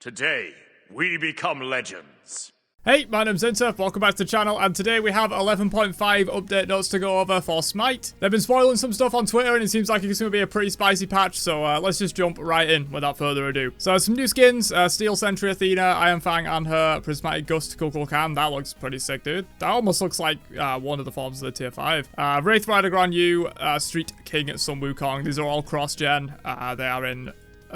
Today, we become legends. Hey, my name's Inter, welcome back to the channel, and today we have 11.5 update notes to go over for Smite. They've been spoiling some stuff on Twitter, and it seems like it's going to be a pretty spicy patch, so let's just jump right in without further ado. So, some new skins, Steel Sentry Athena, Iron Fang, and her Prismatic Gust Kukulkan. That looks pretty sick, dude. That almost looks like one of the forms of the tier 5. Wraith Rider Guan Yu, Street King Sun Wukong. These are all cross-gen. They are in...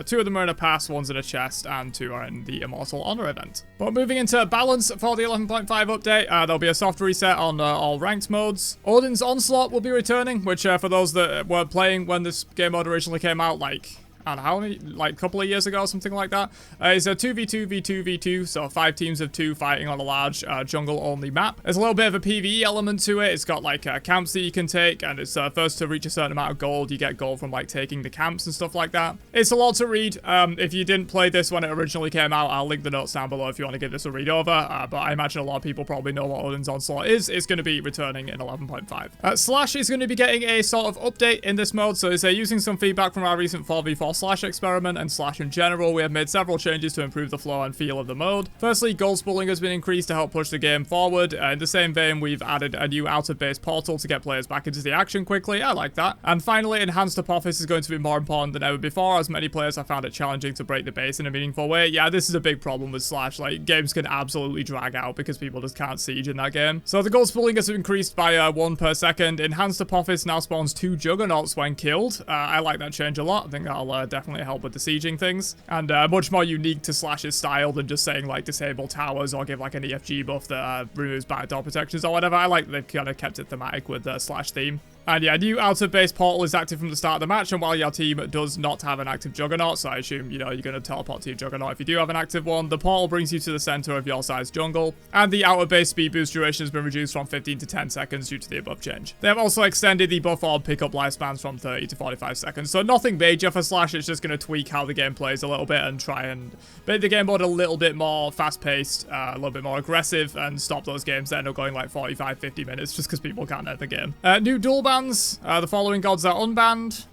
two of them are in a pass, one's in a chest, and two are in the Immortal Honor event. But moving into balance for the 11.5 update, there'll be a soft reset on all ranked modes. Odin's Onslaught will be returning, which for those that weren't playing when this game mode originally came out, like... I don't know how many, like a couple of years ago, something like that. It's a 2v2, v2, v2, so 5 teams of 2 fighting on a large jungle-only map. There's a little bit of a PvE element to it. It's got like camps that you can take, and it's first to reach a certain amount of gold. You get gold from like taking the camps and stuff like that. It's a lot to read. If you didn't play this when it originally came out, I'll link the notes down below if you want to give this a read over. But I imagine a lot of people probably know what Odin's Onslaught is. It's going to be returning in 11.5. Slash is going to be getting a sort of update in this mode, so it's using some feedback from our recent 4v4 Slash experiment and Slash in general. We have made several changes to improve the flow and feel of the mode. Firstly, gold spooling has been increased to help push the game forward. In the same vein, we've added a new out-of-base portal to get players back into the action quickly. I like that. And finally, enhanced Apophis is going to be more important than ever before, as many players have found it challenging to break the base in a meaningful way. Yeah, this is a big problem with Slash. Like, games can absolutely drag out because people just can't siege in that game. So the gold spooling has increased by 1 per second. Enhanced Apophis now spawns 2 Juggernauts when killed. I like that change a lot. I think that'll definitely help with the sieging things, and much more unique to Slash's style than just saying like disable towers or give like an EFG buff that removes backdoor protections or whatever. I like that they've kind of kept it thematic with the Slash theme. And yeah, new out-of-base portal is active from the start of the match, and while your team does not have an active Juggernaut, so I assume, you know, you're going to teleport to your Juggernaut if you do have an active one, the portal brings you to the center of your size jungle, and the out-of-base speed boost duration has been reduced from 15 to 10 seconds due to the above change. They have also extended the buff orb pickup lifespans from 30 to 45 seconds, so nothing major for Slash. It's just going to tweak how the game plays a little bit and try and make the game mode a little bit more fast-paced, a little bit more aggressive, and stop those games that end up going like 45-50 minutes just because people can't end the game. New dual bans. The following gods are unbanned.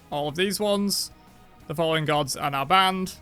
All of these ones. The following gods are now banned.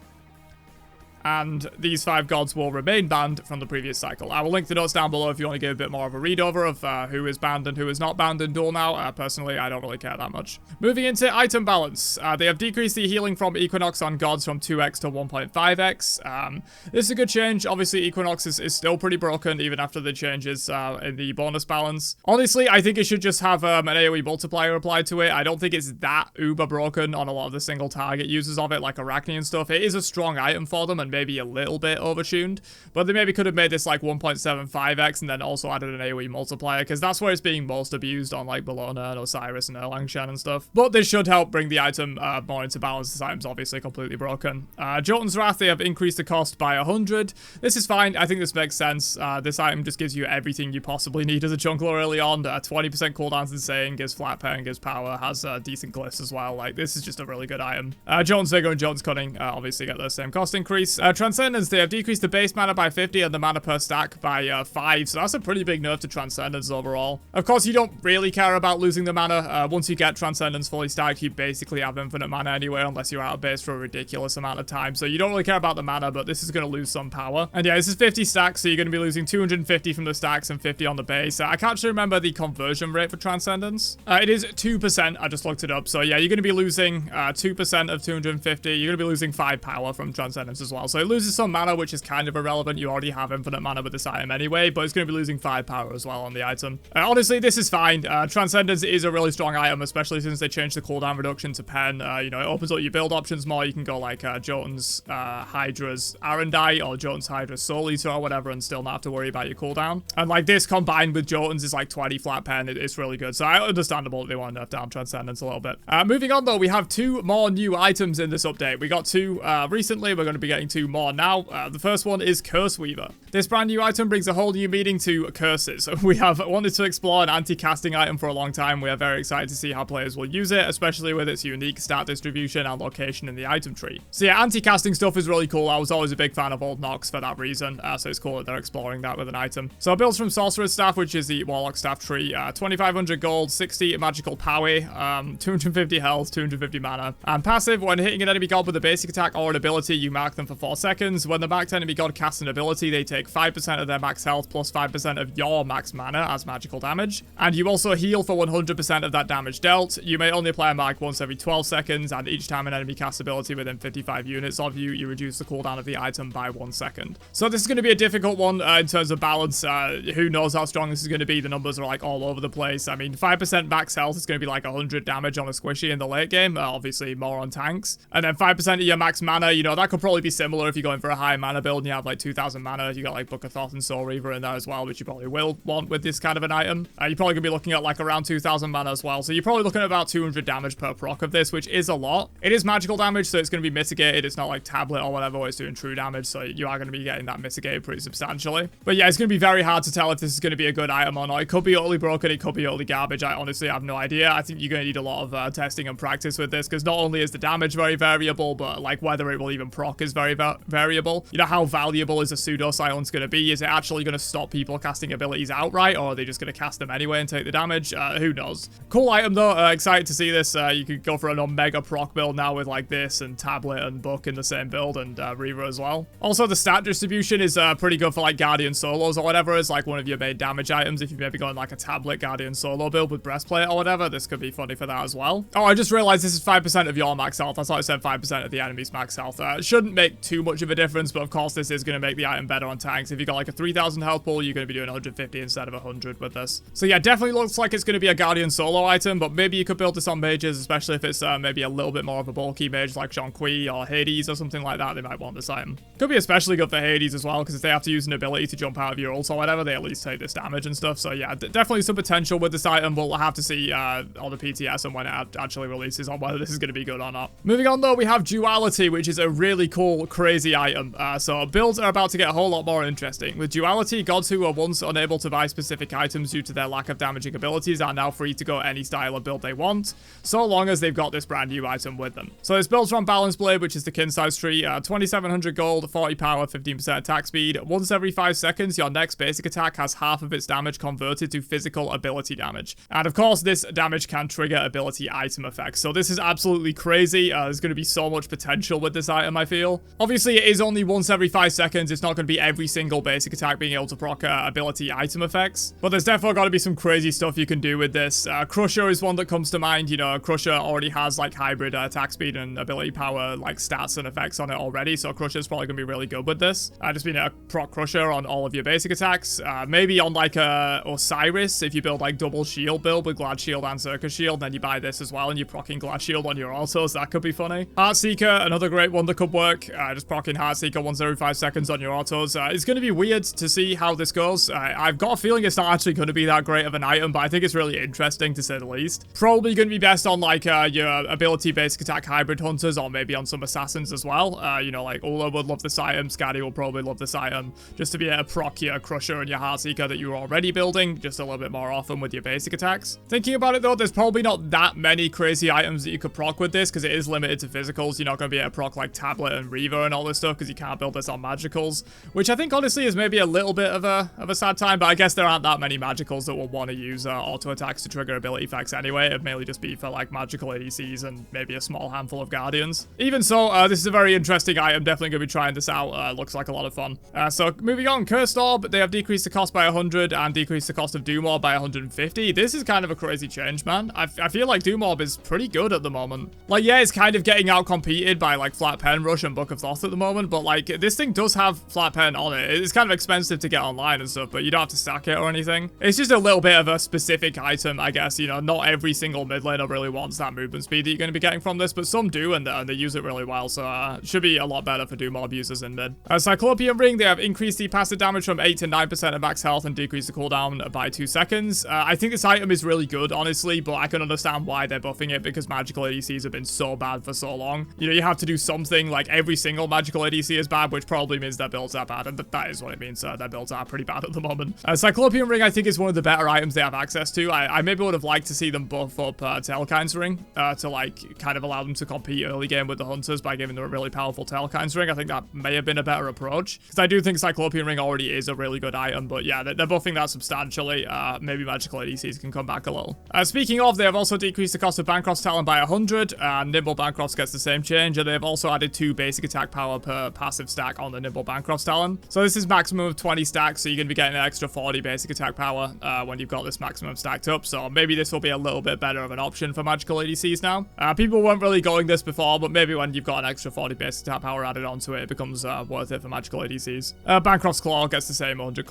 And these 5 gods will remain banned from the previous cycle. I will link the notes down below if you want to give a bit more of a read over of who is banned and who is not banned in Duel now. Personally, I don't really care that much. Moving into item balance. They have decreased the healing from Equinox on gods from 2x to 1.5x. This is a good change. Obviously, Equinox is still pretty broken even after the changes in the bonus balance. Honestly, I think it should just have an AoE multiplier applied to it. I don't think it's that uber broken on a lot of the single target users of it, like Arachne and stuff. It is a strong item for them, and maybe a little bit overtuned, but they maybe could have made this like 1.75x and then also added an AoE multiplier, because that's where it's being most abused on like Bellona and Osiris and Erlang Shen and stuff. But this should help bring the item more into balance. This item's obviously completely broken. Jotun's Wrath, they have increased the cost by 100. This is fine. I think this makes sense. This item just gives you everything you possibly need as a jungler early on. 20% cooldowns insane, gives flat pen, gives power, has decent glyphs as well. Like, this is just a really good item. Jotun's Vigor and Jotun's Cunning obviously get the same cost increase. Transcendence, they have decreased the base mana by 50 and the mana per stack by 5, so that's a pretty big nerf to Transcendence overall. Of course, you don't really care about losing the mana. Once you get Transcendence fully stacked, you basically have infinite mana anyway, unless you're out of base for a ridiculous amount of time, so you don't really care about the mana, but this is going to lose some power. And yeah, this is 50 stacks, so you're going to be losing 250 from the stacks and 50 on the base. I can't actually remember the conversion rate for Transcendence. It is 2%, I just looked it up, so yeah, you're going to be losing 2% of 250. You're going to be losing 5 power from Transcendence as well, so it loses some mana, which is kind of irrelevant. You already have infinite mana with this item anyway, but it's going to be losing 5 power as well on the item. Honestly, this is fine. Transcendence is a really strong item, especially since they changed the cooldown reduction to pen. You know, it opens up your build options more. You can go like Jotun's Hydra's Arendite or Jotun's Hydra's Soul Eater or whatever and still not have to worry about your cooldown. And like this combined with Jotun's is like 20 flat pen. It's really good. So understandable that they want to nerf down Transcendence a little bit. Moving on though, we have 2 more new items in this update. We got 2 recently. We're going to be getting 2 more now. The first one is Curse Weaver. This brand new item brings a whole new meaning to curses. We have wanted to explore an anti-casting item for a long time. We are very excited to see how players will use it, especially with its unique stat distribution and location in the item tree. So yeah, anti-casting stuff is really cool. I was always a big fan of Old Nox for that reason, so it's cool that they're exploring that with an item. So it builds from Sorcerer's Staff, which is the Warlock Staff tree, 2500 gold, 60 magical power, 250 health, 250 mana. And passive, when hitting an enemy god with a basic attack or an ability, you mark them for 4 seconds. When the max enemy god casts an ability, they take 5% of their max health plus 5% of your max mana as magical damage. And you also heal for 100% of that damage dealt. You may only apply a mark once every 12 seconds, and each time an enemy casts ability within 55 units of you, you reduce the cooldown of the item by 1 second. So this is going to be a difficult one in terms of balance. Who knows how strong this is going to be? The numbers are like all over the place. I mean, 5% max health is going to be like 100 damage on a squishy in the late game. Obviously more on tanks. And then 5% of your max mana, you know, that could probably be similar if you're going for a high mana build and you have like 2000 mana. You got like Book of Thoth and Soul Reaver in there as well, which you probably will want with this kind of an item. You're probably going to be looking at like around 2000 mana as well. So you're probably looking at about 200 damage per proc of this, which is a lot. It is magical damage, so it's going to be mitigated. It's not like tablet or whatever where it's doing true damage, so you are going to be getting that mitigated pretty substantially. But yeah, it's going to be very hard to tell if this is going to be a good item or not. It could be utterly broken, it could be utterly garbage. I honestly have no idea. I think you're going to need a lot of testing and practice with this, because not only is the damage very variable, but like whether it will even proc is very variable. You know, how valuable is a pseudo silence going to be? Is it actually going to stop people casting abilities outright, or are they just going to cast them anyway and take the damage? Who knows? Cool item though. Excited to see this. You could go for an omega proc build now with like this and tablet and book in the same build, and Reaver as well. Also, the stat distribution is pretty good for like Guardian solos or whatever is like one of your main damage items. If you're maybe going like a tablet Guardian solo build with breastplate or whatever, this could be funny for that as well. Oh, I just realized this is 5% of your max health. I thought I said 5% of the enemy's max health. It shouldn't make too much of a difference, but of course this is going to make the item better on tanks. If you got like a 3000 health pool, you're going to be doing 150 instead of 100 with this. So yeah, definitely looks like it's going to be a Guardian solo item, but maybe you could build this on mages, especially if it's maybe a little bit more of a bulky mage like Zhong-Kui or Hades or something like that. They might want this item. Could be especially good for Hades as well, because if they have to use an ability to jump out of your ult or whatever, they at least take this damage and stuff. So yeah, definitely some potential with this item. We'll have to see on the PTS and when it actually releases on whether this is going to be good or not. Moving on though, we have Duality, which is a really cool, crazy item. So builds are about to get a whole lot more interesting. With Duality, gods who were once unable to buy specific items due to their lack of damaging abilities are now free to go any style of build they want, so long as they've got this brand new item with them. So this build's from Balance Blade, which is the kin size tree. 2700 gold, 40 power, 15% attack speed. Once every 5 seconds, your next basic attack has half of its damage converted to physical ability damage. And of course, this damage can trigger ability item effects. So this is absolutely crazy. There's going to be so much potential with this item, I feel. Obviously, it is only once every 5 seconds. It's not going to be every single basic attack being able to proc ability item effects. But there's definitely got to be some crazy stuff you can do with this. Crusher is one that comes to mind. You know, Crusher already has like hybrid attack speed and ability power like stats and effects on it already. So Crusher's probably going to be really good with this. Just being a proc Crusher on all of your basic attacks. Maybe on like a Osiris, if you build like double shield build with Glad Shield and Circus Shield, then you buy this as well and you're proccing Glad Shield on your autos. That could be funny. Heartseeker, another great one that could work. Just proccing Heartseeker once every 5 seconds on your autos. It's going to be weird to see how this goes. I've got a feeling it's not actually going to be that great of an item, but I think it's really interesting to say the least. Probably going to be best on like your ability basic attack hybrid hunters, or maybe on some assassins as well. You know, like Ula would love this item, Skadi will probably love this item, just to be able to proc your Crusher and your Heartseeker that you're already building just a little bit more often with your basic attacks. Thinking about it though, there's probably not that many crazy items that you could proc with this, because it is limited to physicals. You're not going to be able to proc like Tablet and Reaver and all this stuff, because you can't build this on magicals, which I think honestly is maybe a little bit of a sad time, but I guess there aren't that many magicals that will want to use auto attacks to trigger ability effects anyway. It'd mainly just be for like magical ADCs and maybe a small handful of Guardians. Even so, this is a very interesting item. Definitely going to be trying this out. Looks like a lot of fun. So moving on, Cursed Orb, they have decreased the cost by 100 and decreased the cost of Doom Orb by 150. This is kind of a crazy change, man. I feel like Doom Orb is pretty good at the moment. Like, yeah, it's kind of getting out competed by like Flat Pen Rush and Book of Thoth at the moment, but like this thing does have Flat Pen on it. It's kind of expensive to get online and stuff, but you don't have to stack it or anything. It's just a little bit of a specific item, I guess. You know, not every single mid laner really wants that movement speed that you're going to be getting from this, but some do, and they use it really well, so it should be a lot better for Doom Orb users in mid. Cyclopean Ring, they have increased the passive damage from 8 to 9% of max health and decreased the cooldown by 2 seconds. I think this item is really good, honestly, but I can understand why they're buffing it, because magical ADCs have been so bad for so long. You know, you have to do something. Like every single magical ADC is bad, which probably means their builds are bad, and that is what it means. Their builds are pretty bad at the moment. Cyclopean Ring, I think, is one of the better items they have access to. I maybe would have liked to see them buff up Telekind's Ring to like kind of allow them to compete early game with the Hunters by giving them a really powerful Telekind's Ring. I think that may have been a better approach, because I do think Cyclopean Ring already is a really good item, but yeah, they're buffing that substantially. Maybe magical ADCs can come back a little. Speaking of, they have also decreased the cost of Bancroft's Talon by 100, and Nimble Bancroft gets the same change, and they have also added 2 basic attack power per passive stack on the Nimble Bancroft's Talon. So this is maximum of 20 stacks, so you're going to be getting an extra 40 basic attack power when you've got this maximum stacked up. So maybe this will be a little bit better of an option for magical ADCs now. People weren't really going this before, but maybe when you've got an extra 40 basic attack power added onto it, it becomes worth it for magical ADCs. Bancroft's Claw gets the same 100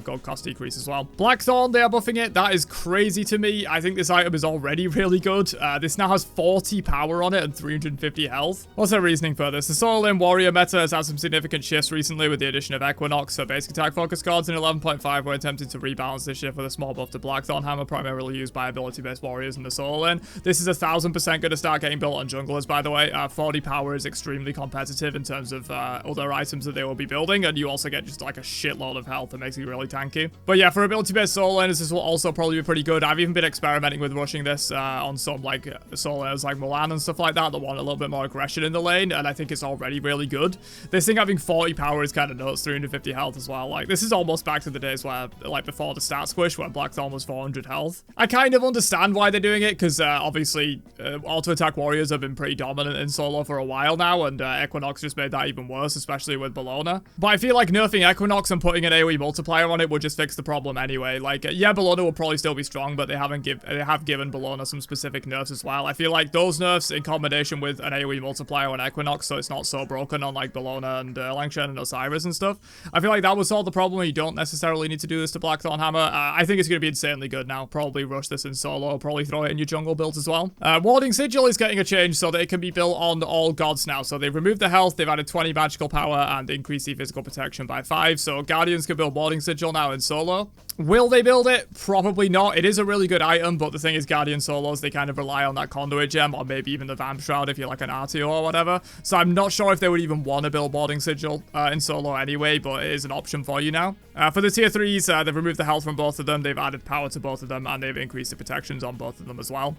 gold cost decrease as well. Blackthorn, they are buffing it. That is crazy to me. I think this item is already really good. This now has 40 power on it and 350 health. What's their reasoning for this? The Soul Lane Warrior meta has had some significant shifts recently with the addition of Equinox, so basic attack focus cards in 11.5 were attempting to rebalance this shift with a small buff to Blackthorn Hammer, primarily used by ability-based warriors in the Soul Lane. This is 1000% going to start getting built on junglers, by the way. 40 power is extremely competitive in terms of other items that they will be building, and you also get just like a shitload of health that makes you really tanky. But yeah, for ability-based Soul Laners, this will also probably be pretty good. I've even been experimenting with rushing this on some like Soul Laners like Mulan and stuff like that want a little bit more aggression in the lane, and I think it's already really good. This thing having 40 power is kind of nuts, 350 health as well. Like, this is almost back to the days where, like, before the stat squish, where Blackthorn was 400 health. I kind of understand why they're doing it, because obviously auto-attack warriors have been pretty dominant in solo for a while now, and Equinox just made that even worse, especially with Bellona. But I feel like nerfing Equinox and putting an AoE multiplier on it would just fix the problem anyway. Like, yeah, Bellona will probably still be strong, but they have given Bellona some specific nerfs as well. I feel like those nerfs in combination with an AoE multiplier on Equinox, so it's not so broken on like Bellona and Langshan and Osiris and stuff. I feel like that would solve the problem. You don't necessarily need to do this to Blackthorn Hammer. I think it's going to be insanely good now. Probably rush this in solo, probably throw it in your jungle builds as well. Warding Sigil is getting a change so that it can be built on all gods now. So they've removed the health, they've added 20 magical power, and increased the physical protection by 5. So Guardians can build Warding Sigil now in solo. Will they build it? Probably not. It is a really good item, but the thing is, Guardian solos, they kind of rely on that Conduit gem, or maybe even the Vamp Shroud if you're like an RTO or whatever. So I'm not sure if they would even want to build Warding Sigil in solo anyway, but it is an option for you now. For the tier 3s, they've removed the health from both of them, they've added power to both of them, and they've increased the protections on both of them as well.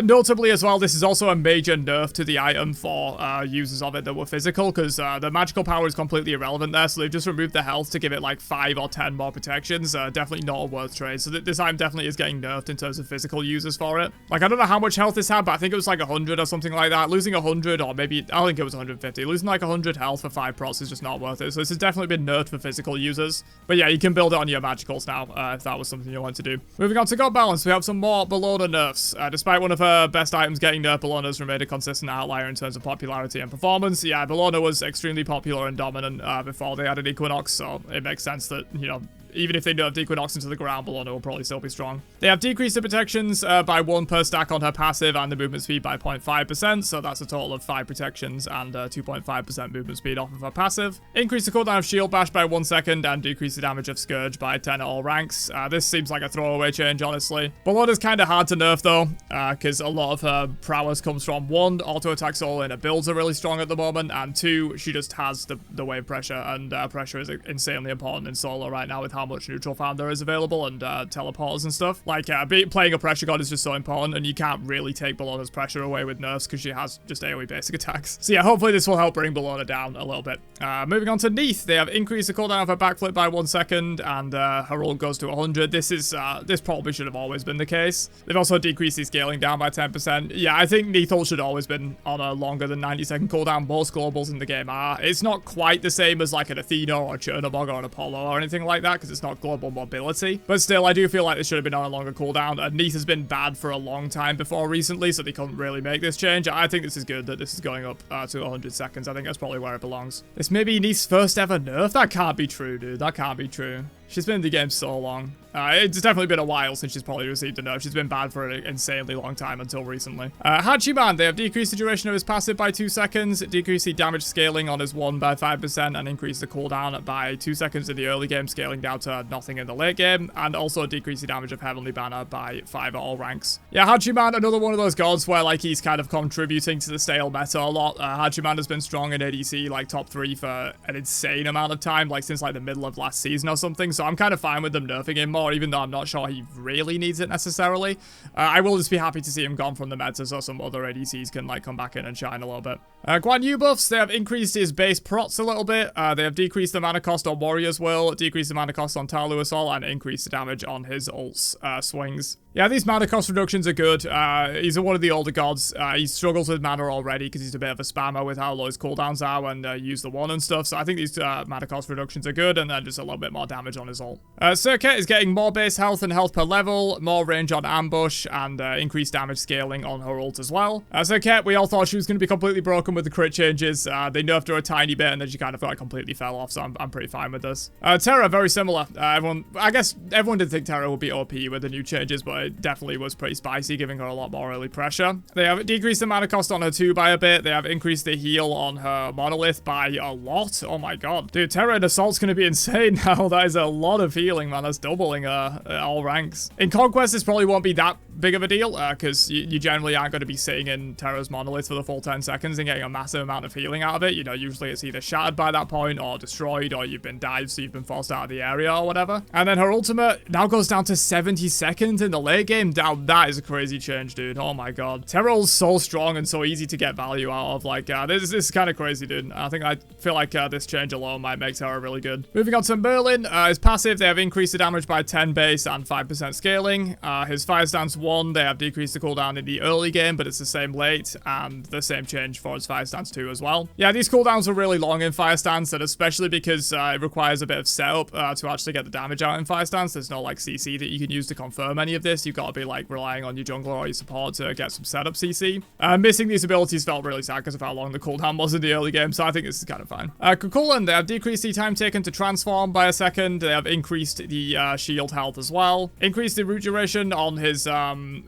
Notably as well, this is also a major nerf to the item for users of it that were physical, because the magical power is completely irrelevant there, so they've just removed the health to give it like 5 or 10 more protections. Definitely not a worth trade, so this item definitely is getting nerfed in terms of physical users for it. Like, I don't know how much health this had, but I think it was like 100 or something like that. Losing 100, or maybe, I think it was 150. Losing like 100 health for 5 procs is just not worth it, so this has definitely been nerfed for physical users. But yeah, you can build it on your magicals now, if that was something you want to do. Moving on to God Balance, we have some more Bellona nerfs. Despite one of her best items getting nerfed, Bellona's remained a consistent outlier in terms of popularity and performance. Yeah, Bellona was extremely popular and dominant before they added Equinox, so it makes sense that, you know, even if they nerfed Equinox into the ground, Bellona will probably still be strong. They have decreased the protections by 1 per stack on her passive and the movement speed by 0.5%, so that's a total of 5 protections and 2.5% movement speed off of her passive. Increase the cooldown of Shield Bash by 1 second and decrease the damage of Scourge by 10 at all ranks. This seems like a throwaway change, honestly. Bellona's kind of hard to nerf though, because a lot of her prowess comes from 1, auto attack soul and her builds are really strong at the moment, and 2, she just has the wave pressure, and pressure is insanely important in solo right now with how much neutral farm there is available and teleporters and stuff. Like, playing a pressure god is just so important, and you can't really take Bellona's pressure away with nerfs because she has just AoE basic attacks. So yeah, hopefully this will help bring Bellona down a little bit. Moving on to Neith, they have increased the cooldown of her backflip by 1 second, and her ult goes to 100. This probably should have always been the case. They've also decreased the scaling down by 10%. Yeah, I think Neith ult should have always been on a longer than 90-second cooldown. Most globals in the game are. It's not quite the same as like an Athena or a Chernobog or an Apollo or anything like that, because it's not global mobility. But still, I do feel like this should have been on a longer cooldown. Neith has been bad for a long time before recently, so they couldn't really make this change. I think this is good that this is going up to 100 seconds. I think that's probably where it belongs. This may be Neith's first ever nerf? That can't be true, dude. That can't be true. She's been in the game so long. It's definitely been a while since she's probably received a nerf. She's been bad for an insanely long time until recently. Hachiman, they have decreased the duration of his passive by 2 seconds, decreased the damage scaling on his 1 by 5%, and increased the cooldown by 2 seconds in the early game, scaling down to nothing in the late game, and also decreased the damage of Heavenly Banner by 5 at all ranks. Yeah, Hachiman, another one of those gods where, like, he's kind of contributing to the stale meta a lot. Hachiman has been strong in ADC, like, top 3 for an insane amount of time, like, since, like, the middle of last season or something, so I'm kind of fine with them nerfing him more, even though I'm not sure he really needs it necessarily. I will just be happy to see him gone from the meta so some other ADCs can like come back in and shine a little bit. Guan Yu buffs, they have increased his base prots a little bit. They have decreased the mana cost on Warrior's Will, decreased the mana cost on Talu Assault, and increased the damage on his ult's swings. Yeah, these mana cost reductions are good. He's one of the older gods. He struggles with mana already because he's a bit of a spammer with how low his cooldowns are when use the one and stuff. So I think these mana cost reductions are good, and then just a little bit more damage on his ult. Circuit is getting more base health and health per level, more range on ambush, and increased damage scaling on her ult as well. Circuit, we all thought she was going to be completely broken with the crit changes. They nerfed her a tiny bit, and then she kind of like completely fell off. So I'm pretty fine with this. Terra, very similar. I guess everyone did think Terra would be OP with the new changes, but it definitely was pretty spicy, giving her a lot more early pressure. They have decreased the mana cost on her 2 by a bit. They have increased the heal on her Monolith by a lot. Oh my god. Dude, Terra and Assault's going to be insane now. That is a lot of healing, man. That's doubling all ranks. In Conquest, this probably won't be that big of a deal, because you generally aren't going to be sitting in Terra's Monolith for the full 10 seconds and getting a massive amount of healing out of it. You know, usually it's either shattered by that point or destroyed, or you've been dived, so you've been forced out of the area or whatever. And then her ultimate now goes down to 70 seconds in the late game. Now, that is a crazy change, dude. Oh my god. Terrell's so strong and so easy to get value out of. Like, this is kind of crazy, dude. I feel like this change alone might make Terra really good. Moving on to Merlin. His passive, they have increased the damage by 10 base and 5% scaling. His Fire Stance 1, they have decreased the cooldown in the early game, but it's the same late, and the same change for his Fire Stance 2 as well. Yeah, these cooldowns are really long in Fire Stance, and especially because it requires a bit of setup to actually get the damage out in Fire Stance. There's no, like, CC that you can use to confirm any of this. You've got to be, like, relying on your jungler or your support to get some setup CC. Missing these abilities felt really sad because of how long the cooldown was in the early game, so I think this is kind of fine. Kukulkan, they have decreased the time taken to transform by a second. They have increased the shield health as well. Increased the root duration on his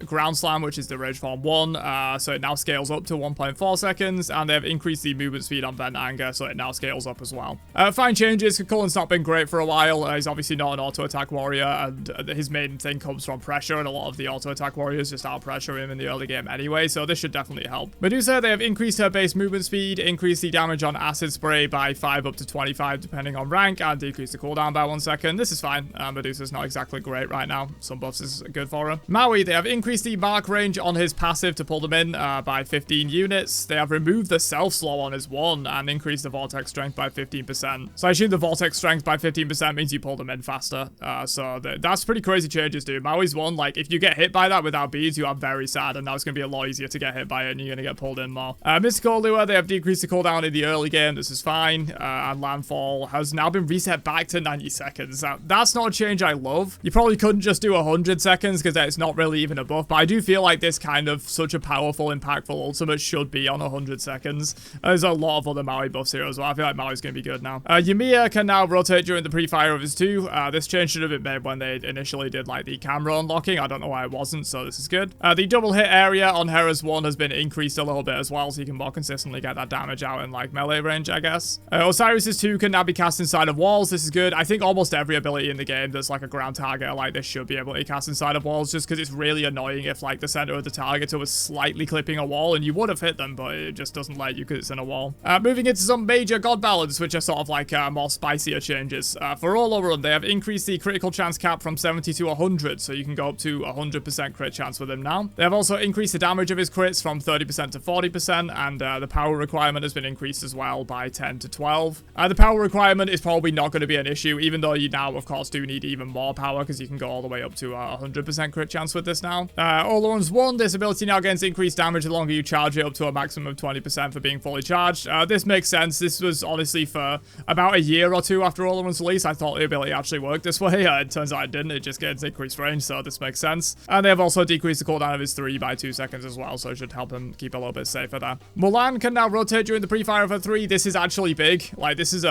ground slam, which is the Rage Form 1, so it now scales up to 1.4 seconds, and they have increased the movement speed on Vent Anger, so it now scales up as well. Fine changes. Kukulkan's not been great for a while. He's obviously not an auto-attack warrior, and his main thing comes from pressure, and a lot of the auto-attack warriors just out-pressure him in the early game anyway, so this should definitely help. Medusa, they have increased her base movement speed, increased the damage on Acid Spray by 5 up to 25 depending on rank, and decreased the cooldown by 1 second. This is fine. Medusa's not exactly great right now. Some buffs is good for her. Maui, they have increased the mark range on his passive to pull them in by 15 units. They have removed the self-slow on his 1 and increased the vortex strength by 15%. So I assume the vortex strength by 15% means you pull them in faster. So that's pretty crazy changes, dude. Maui's 1, like, if you get hit by that without beads, you are very sad, and now it's going to be a lot easier to get hit by it, and you're going to get pulled in more. Mystical Lure, they have decreased the cooldown in the early game. This is fine. And Landfall has now been reset back to 90 seconds. That's not a change I love. You probably couldn't just do 100 seconds because it's not really even a buff, but I do feel like this kind of such a powerful, impactful ultimate should be on 100 seconds. There's a lot of other Maui buffs here as well. I feel like Maui's going to be good now. Yumiya can now rotate during the pre-fire of his 2. This change should have been made when they initially did like the camera unlocking. I don't know why it wasn't, so this is good. The double hit area on Hera's 1 has been increased a little bit as well, so you can more consistently get that damage out in like melee range, I guess. Osiris's 2 can now be cast inside of walls. This is good. I think almost every ability in the game that's like a ground target like this should be able to cast inside of walls, just because it's really annoying if like the center of the target was slightly clipping a wall and you would have hit them, but it just doesn't let you because it's in a wall. Moving into some major god balance, which are sort of like more spicier changes. For Olorun, they have increased the critical chance cap from 70 to 100, so you can go up to 100% crit chance with him now. They have also increased the damage of his crits from 30% to 40%, and the power requirement has been increased as well by 10 to 12. The power requirement is probably not going to be an issue, even though you now, of course, do need even more power because you can go all the way up to 100% crit chance with this now. Olorun's 1, this ability now gains increased damage the longer you charge it, up to a maximum of 20% for being fully charged. This makes sense. This was honestly for about a year or 2 after Olorun's release. I thought the ability actually worked this way. It turns out it didn't. It just gets increased range, so this makes sense. And they have also decreased the cooldown of his 3 by 2 seconds as well, so it should help him keep a little bit safer there. Mulan can now rotate during the pre-fire of her 3. This is actually big. Like, this is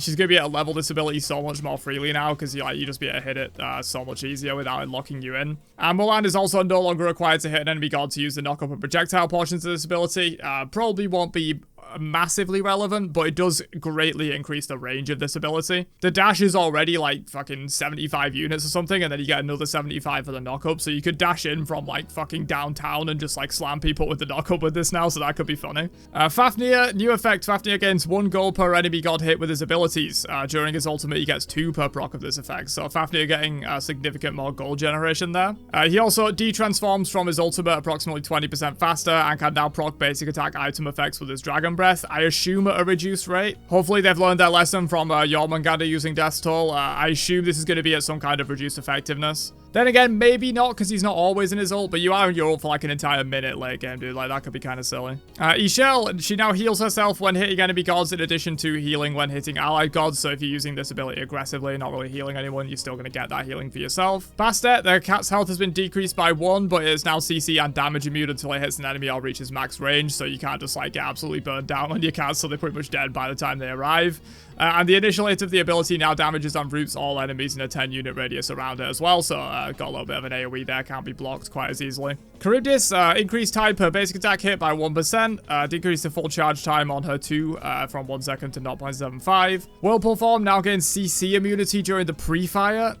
she's going to be able to level this ability so much more freely now, because you just be able to hit it so much easier without it locking you in. And Mulan is also no longer required to hit an enemy god to use the knock-up and projectile portions of this ability. Probably won't be massively relevant, but it does greatly increase the range of this ability. The dash is already like fucking 75 units or something, and then you get another 75 for the knock-up, so you could dash in from like fucking downtown and just like slam people with the knock-up with this now, so that could be funny. Fafnir, new effect. Fafnir gains 1 gold per enemy god hit with his abilities. During his ultimate, he gets 2 per proc of this effect, so Fafnir getting significant more gold generation there. He also de-transforms from his ultimate approximately 20% faster and can now proc basic attack item effects with his Dragon Breath, I assume at a reduced rate. Hopefully they've learned their lesson from Jormungandr using Death's Toll. I assume this is going to be at some kind of reduced effectiveness. Then again, maybe not, because he's not always in his ult, but you are in your ult for like an entire minute late game, dude. Like, that could be kind of silly. Ishel, she now heals herself when hitting enemy gods, in addition to healing when hitting allied gods, so if you're using this ability aggressively, not really healing anyone, you're still going to get that healing for yourself. Bastet, the cat's health has been decreased by 1, but it is now CC and damage immune until it hits an enemy or reaches max range, so you can't just like get absolutely burned down on your cats, so they're pretty much dead by the time they arrive. And the initial hit of the ability now damages and roots all enemies in a 10-unit radius around it as well, so got a little bit of an AoE there, can't be blocked quite as easily. Charybdis, increased time per basic attack hit by 1%, decreased the full charge time on her 2 from 1 second to 0.75. Whirlpool form now gains CC immunity during the pre-fire.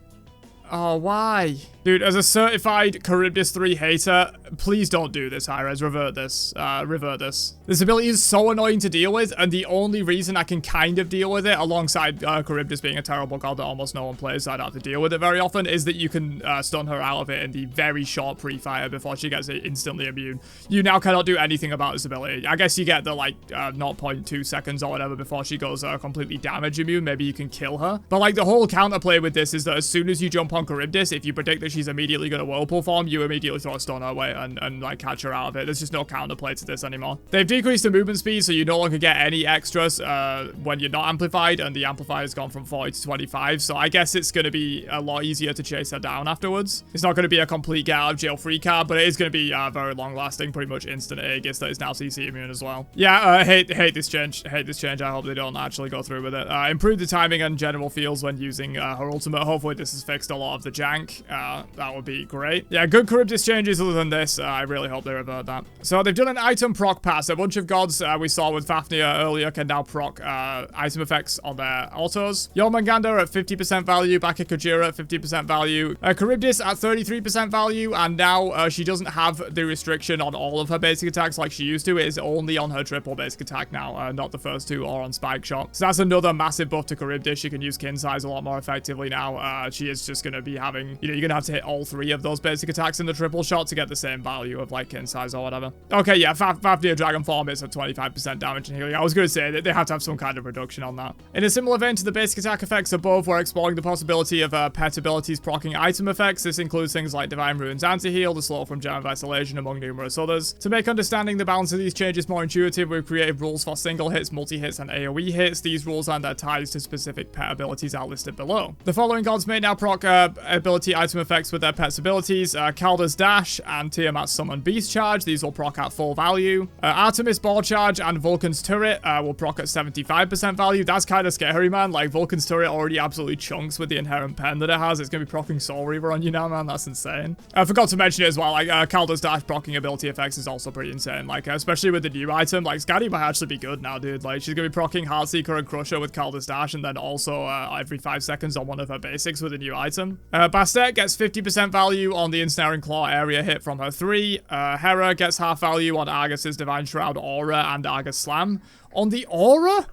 Oh, why? Dude, as a certified Charybdis 3 hater, please don't do this, Hi-Rez. Revert this. Revert this. This ability is so annoying to deal with, and the only reason I can kind of deal with it, alongside Charybdis being a terrible god that almost no one plays, so I don't have to deal with it very often, is that you can stun her out of it in the very short pre-fire before she gets it instantly immune. You now cannot do anything about this ability. I guess you get the, like, 0.2 seconds or whatever before she goes completely damage immune. Maybe you can kill her. But, like, the whole counterplay with this is that as soon as you jump on Charybdis, if you predict that she's immediately going to Whirlpool form, you immediately throw a stun her way and like catch her out of it. There's just no counterplay to this anymore. They've decreased the movement speed, so you no longer get any extras when you're not amplified, and the amplifier has gone from 40 to 25, so I guess it's going to be a lot easier to chase her down afterwards. It's not going to be a complete get out of jail free card, but it is going to be very long lasting, pretty much instant Aegis that is now CC immune as well. Yeah, hate this change. Hate this change. I hope they don't actually go through with it. Improve the timing and general feels when using her ultimate. Hopefully this has fixed a lot of the jank. That would be great. Yeah, good Charybdis changes other than this. I really hope they revert that. So they've done an item proc pass. A bunch of gods we saw with Fafnir earlier can now proc item effects on their autos. Jormungandr at 50% value, Baka Kujira at 50% value, Charybdis at 33% value, and now she doesn't have the restriction on all of her basic attacks like she used to. It is only on her triple basic attack now, not the first 2 or on Spike Shot. So that's another massive buff to Charybdis. She can use Kin Size a lot more effectively now. She is just going to be having, you know, you're going to have to hit all 3 of those basic attacks in the triple shot to get the same value of like Kin Size or whatever. Okay, yeah, Fafnir Dragon Form is at 25% damage and healing. I was going to say that they have to have some kind of reduction on that. In a similar vein to the basic attack effects above, we're exploring the possibility of pet abilities proccing item effects. This includes things like Divine Ruins Anti-Heal, the Slow from Gem of Isolation, among numerous others. To make understanding the balance of these changes more intuitive, we've created rules for single hits, multi-hits, and AoE hits. These rules and their ties to specific pet abilities are listed below. The following gods may now proc ability item effects with their pet's abilities. Kalda's Dash and Tiamat's Summon Beast Charge. These will proc at full value. Artemis Ball Charge and Vulcan's Turret will proc at 75% value. That's kind of scary, man. Like, Vulcan's Turret already absolutely chunks with the inherent pen that it has. It's going to be proccing Soul Reaver on you now, man. That's insane. I forgot to mention it as well. Like, Kalda's Dash proccing ability effects is also pretty insane. Like, especially with the new item. Like, Skadi might actually be good now, dude. Like, she's going to be proccing Heartseeker and Crusher with Kalda's Dash, and then also every 5 seconds on one of her basics with a new item. Bastet gets 50% value on the Ensnaring Claw area hit from her 3. Hera gets half value on Argus's Divine Shroud Aura and Argus Slam. On the Aura?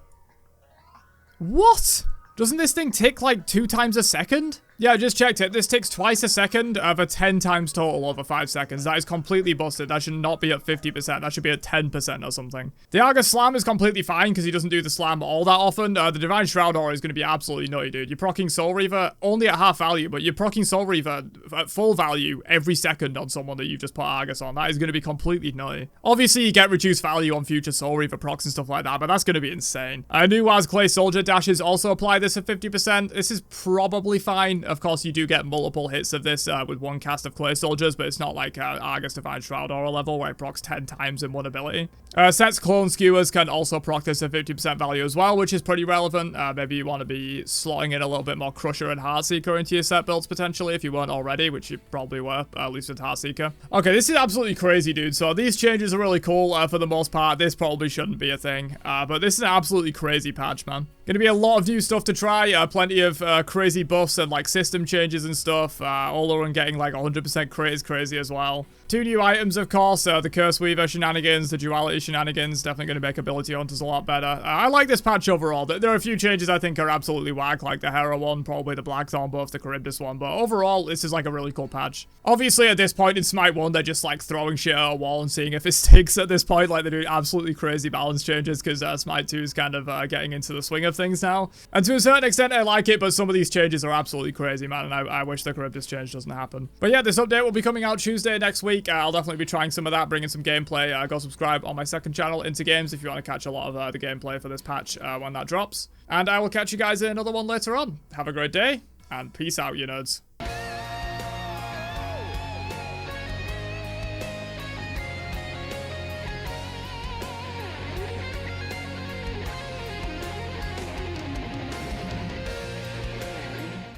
What? Doesn't this thing tick like 2 times a second? Yeah, I just checked it. This ticks twice a second over 10 times total over 5 seconds. That is completely busted. That should not be at 50%. That should be at 10% or something. The Argus Slam is completely fine because he doesn't do the slam all that often. The Divine Shroud Aura is going to be absolutely nutty, dude. You're proccing Soul Reaver only at half value, but you're proccing Soul Reaver at full value every second on someone that you've just put Argus on. That is going to be completely nutty. Obviously, you get reduced value on future Soul Reaver procs and stuff like that, but that's going to be insane. New Clay Soldier dashes also apply this at 50%. This is probably fine. Of course, you do get multiple hits of this with one cast of Clay Soldiers, but it's not like Argus Divine Shroud Aura level where it procs 10 times in one ability. Set's Clone Skewers can also proc this at 50% value as well, which is pretty relevant. Maybe you want to be slotting in a little bit more Crusher and Heartseeker into your set builds potentially if you weren't already, which you probably were, at least with Heartseeker. Okay, this is absolutely crazy, dude. So these changes are really cool for the most part. This probably shouldn't be a thing, but this is an absolutely crazy patch, man. Gonna be a lot of new stuff to try, plenty of crazy buffs and like system changes and stuff. Olorun getting like 100% crit is crazy as well. 2 new items, of course, the Curse Weaver shenanigans, the Duality shenanigans, definitely going to make Ability Hunters a lot better. I like this patch overall. There are a few changes I think are absolutely whack, like the Hera one, probably the Blackthorn buff, the Charybdis one, but overall, this is like a really cool patch. Obviously, at this point in Smite 1, they're just like throwing shit at a wall and seeing if it sticks at this point, like they're doing absolutely crazy balance changes, because Smite 2 is kind of getting into the swing of things now. And to a certain extent, I like it, but some of these changes are absolutely crazy, man, and I wish the Charybdis change doesn't happen. But yeah, this update will be coming out Tuesday next week. I'll definitely be trying some of that, bringing some gameplay. Go subscribe on my second channel, Into Games, if you want to catch a lot of the gameplay for this patch when that drops. And I will catch you guys in another one later on. Have a great day, and peace out, you nerds.